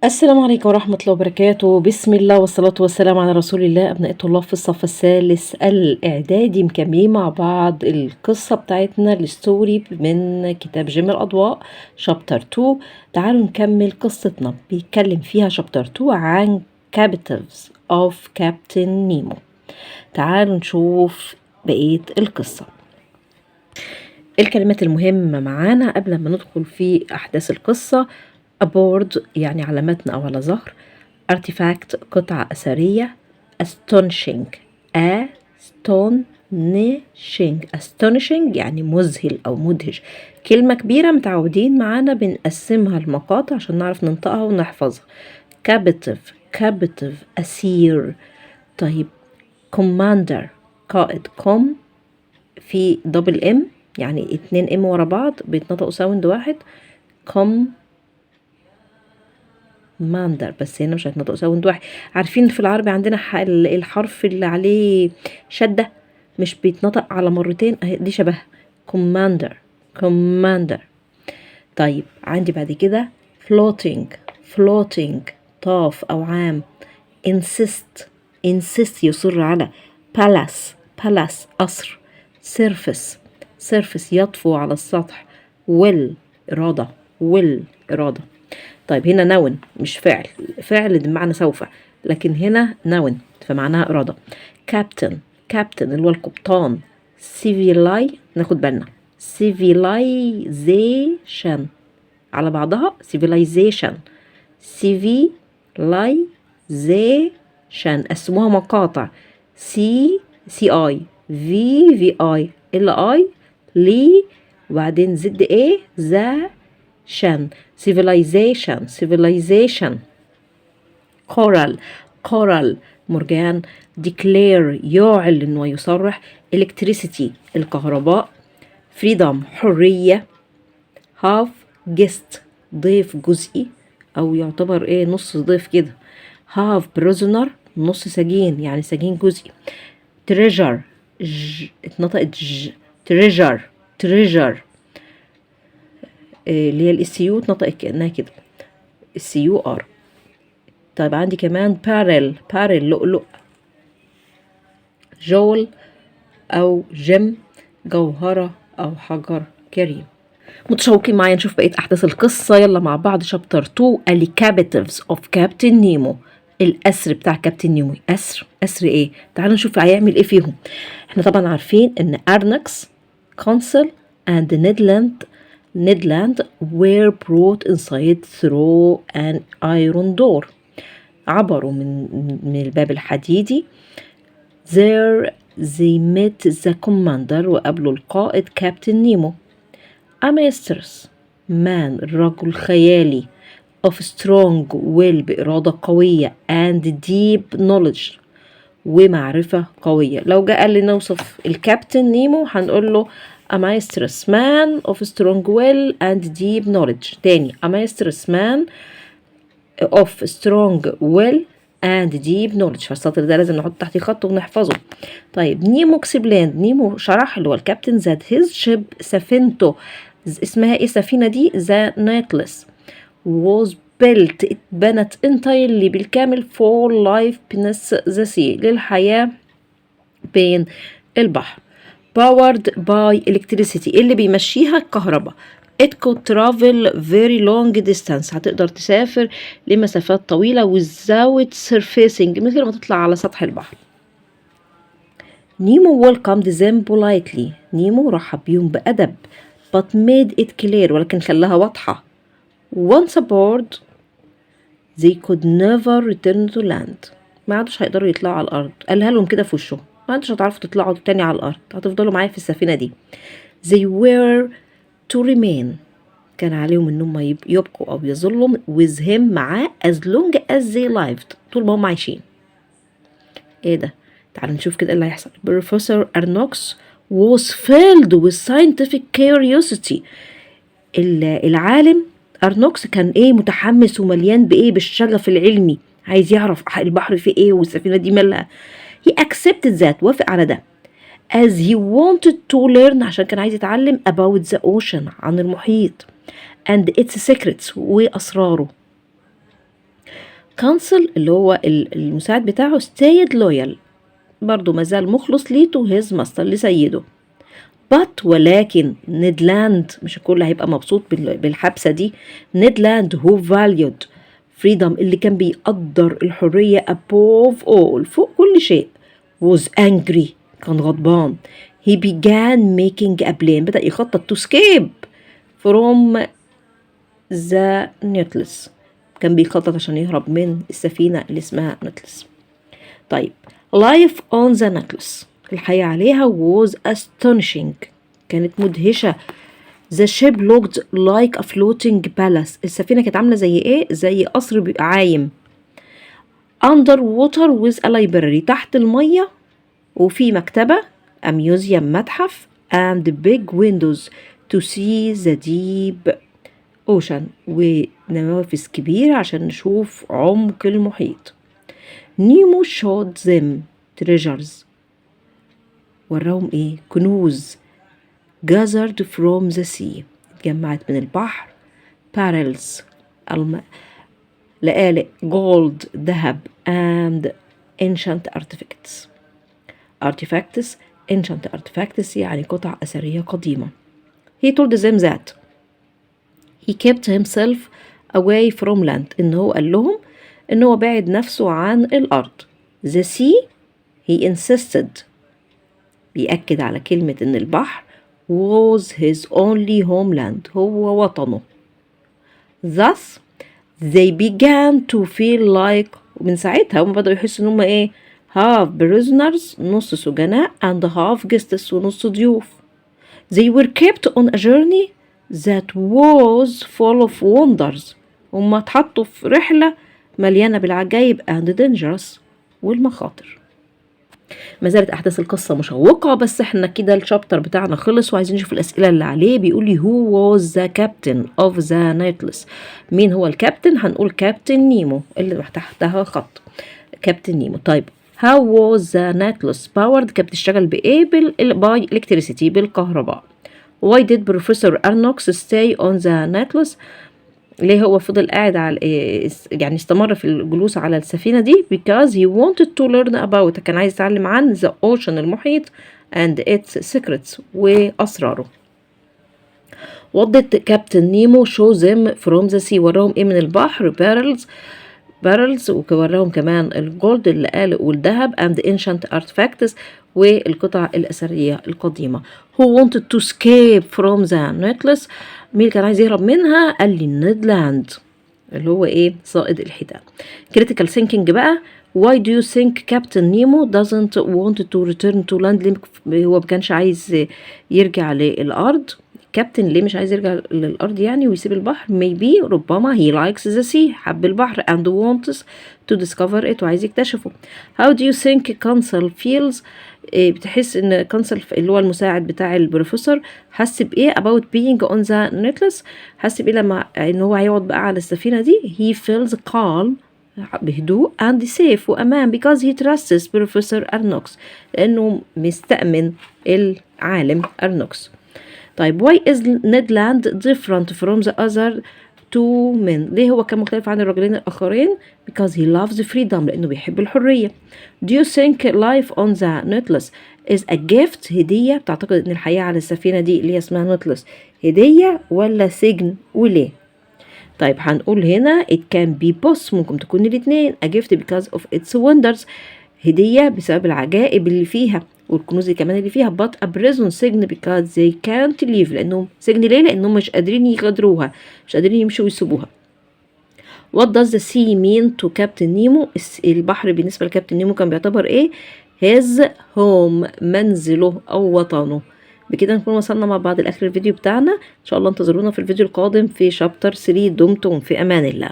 السلام عليكم ورحمة الله وبركاته. بسم الله والصلاة والسلام على رسول الله. أبناء الطلاب في الصف الثالث الإعدادي مكملين مع بعض القصة بتاعتنا الستوري من كتاب جيم الأضواء شابتر 2. تعالوا نكمل قصتنا. بيتكلم فيها شابتر 2 عن captives of كابتن نيمو. تعالوا نشوف بقية القصة. الكلمات المهمة معانا قبل ما ندخل في أحداث القصة: aboard يعني على متن أو على ظهر، artifact قطعة أثرية، astonishing astonishing يعني مذهل أو مدهش. كلمة كبيرة متعودين معانا بنقسمها لمقاطع عشان نعرف ننطقها ونحفظها. captive أسير. طيب commander قائد. في دبل ام يعني 2 ام ورا بعض بيتنطقوا ساوند واحد. ماندر، بس هنا مش هيتنطق ساوند واحد. عارفين في العربي عندنا الحرف اللي عليه شدة مش بيتنطق على مرتين، دي شبه كوماندر. طيب عندي بعد كده floating طاف أو عام. insist يصر على. palace قصر. surface يطفو على السطح. إرادة. طيب هنا نون مش فعل بمعنى سوف، لكن هنا نون فمعناها إرادة. كابتن اللي هو القبطان. ناخد بالنا civilization على بعضها civilization قسموها مقاطع. سي اي في اي ال اي لي وبعدين زد ايه ذا شان. civilization. coral مرجان. declare يعلن ويصرح. electricity الكهرباء. freedom حرية. half guest ضيف جزئي أو يعتبر نص ضيف كده. half prisoner نص سجين يعني سجين جزئي. treasure اتنطقت treasure اللي هي السيو اتنطقت كأنها كده السيو ار. طيب عندي كمان بارل لؤلؤ. جول أو جيم جوهرة أو حجر كريم. متشوقين معايا نشوف بقية أحداث القصة؟ يلا مع بعض. شابتر 2 الكابتيفز اوف كابتن نيمو. الأسر بتاع كابتن نيمو. أسر ايه؟ تعالوا نشوف هيعمل ايه فيهم. احنا طبعا عارفين ان أرنكس كونسل and Ned were brought inside through an iron door. عبروا من الباب الحديدي. There they met the commander وقابلوا القائد كابتن نيمو. A mistress man رجل خيالي of strong will بإرادة قوية and deep knowledge ومعرفة قوية. لو جاء قال لي نوصف الكابتن نيمو هنقول له a mistress man of strong will and deep knowledge. تاني a mistress man of strong will and deep knowledge. فالسطر ده لازم نحط تحتيه خط ونحفظه. طيب نيمو explained نيمو شرح اللي هو الكابتن that his ship سفينته اسمها ايه السفينة دي؟ the Nautilus was built اتبنت entirely بالكامل for life beneath the sea للحياة بين البحر. powered by electricity اللي بيمشيها الكهرباء. it could travel very long distance هتقدر تسافر لمسافات طويلة without surfacing من غير ما تطلع على سطح البحر. نيمو welcomed them politely نيمو رحب بيهم بأدب but made it clear ولكن خلاها واضحة once aboard they could never return to land ما عادش هيقدروا يطلعوا على الأرض. قالها لهم كده في وشهم ما عادش هتعرفوا تطلعوا تاني على الأرض، هتفضلوا معايا في السفينة دي. they were to remain كان عليهم انهم يبقوا او يظلوا with him معاه as long as they lived طول ما هم عايشين. ايه ده؟ تعالوا نشوف كده ايه اللي هيحصل. Professor Arnox was filled with scientific curiosity العالم أرنوكس كان متحمس ومليان بالشغف العلمي، عايز يعرف البحر فيه ايه والسفينة دي مالها. he accepted that وافق على ده as he wanted to learn عشان كان عايز يتعلم about the ocean عن المحيط and its secrets وأسراره. counsel اللي هو المساعد بتاعه stayed loyal، برضو مازال مخلص ليه to his master لسيده. but ولكن نيدلاند مش الكل هيبقى مبسوط بالحبسة دي. نيدلاند who valued freedom اللي كان بيقدر الحرية above all فوق كل شيء was angry كان غضبان. he began making a plan بدأ يخطط to escape from the Nautilus، كان بيخطط عشان يهرب من السفينة اللي اسمها نوتلس. طيب life on the Nautilus الحياة عليها was astonishing كانت مدهشة. the ship looked like a floating palace السفينة كانت عاملة زي ايه؟ زي قصر عايم. under water with a library تحت المية وفي مكتبة a museum متحف and big windows to see the deep ocean ونوافذ كبيرة عشان نشوف عمق المحيط. نيمو showed them treasures وراهم ايه؟ كنوز gathered from the sea اتجمعت من البحر. barrels لآلئ gold ذهب and ancient artifacts ancient artifacts يعني قطع أثرية قديمة. he told them that he kept himself away from land إن هو قال لهم إن هو بعد نفسه عن الأرض. the sea he insisted بيأكد على كلمة إن البحر was his only homeland هو وطنه. thus they began to feel like ومن ساعتها هم بدأوا يحسوا إن هم إيه؟ half prisoners نص سجناء and half guests ونص ضيوف. they were kept on a journey that was full of wonders هم اتحطوا في رحلة مليانة بالعجائب and dangerous والمخاطر. ما زالت أحداث القصة مشوقة بس احنا كده الشابتر بتاعنا خلص وعايزين نشوف الأسئلة اللي عليه. بيقول لي who was the captain of the Nautilus مين هو الكابتن؟ هنقول كابتن نيمو اللي تحتها خط كابتن نيمو. طيب how was the Nautilus powered كانت بتشتغل بإيه؟ by electricity بالكهرباء. why did Professor Arnox stay on the Nautilus ليه هو فضل قاعد على يعني استمر في الجلوس على السفينة دي؟ because he wanted to learn about كان عايز يتعلم عن the ocean المحيط and its secrets وأسراره. what did Captain Nemo show them from the sea وراهم ايه من البحر؟ barrels ووراهم كمان الجولد اللآلئ والذهب and ancient artifacts والقطع الأثرية القديمة. who wanted to escape from the Nautilus مين اللي كان عايز يهرب منها؟ قال لي نيدلاند اللي هو ايه؟ صائد الحيتان. critical thinking بقى why do you think Captain Nemo doesn't want to return to land هو مكانش عايز يرجع للأرض. كابتن ليه مش عايز يرجع للأرض يعني ويسيب البحر؟ maybe ربما he likes the sea حب البحر and wants to discover it وعايز يكتشفه. how do you think Counsel feels بتحس ان كونسل اللي هو المساعد بتاع البروفيسور حس بايه about being on the Nautilus حس بايه لما ان هو هيقعد بقى على السفينة دي؟ he feels calm بهدوء and safe وأمان because he trusts Professor Arnox لأنه مستأمن العالم أرنوكس. طيب why is Ned Land different from the other two men ليه هو كان مختلف عن الرجلين الآخرين؟ because he loves freedom لأنه بيحب الحرية. do you think life on the Nautilus is a gift هدية؟ بتعتقد إن الحياة على السفينة دي اللي هي اسمها Nautilus هدية ولا سجن وليه؟ طيب هنقول هنا it can be both ممكن تكون الاتنين. a gift because of its wonders هدية بسبب العجائب اللي فيها والكنوز كمان اللي فيها but a prison سجن because they can't leave لأنهم سجن ليه؟ لأنهم مش قادرين يغادروها مش قادرين يمشوا ويسيبوها. what does the sea mean to Captain Nemo البحر بالنسبة لكابتن نيمو كان بيعتبر ايه؟ his home منزله أو وطنه. بكده نكون وصلنا مع بعض لآخر الفيديو بتاعنا. إن شاء الله انتظرونا في الفيديو القادم في شابتر 3. دمتم في أمان الله.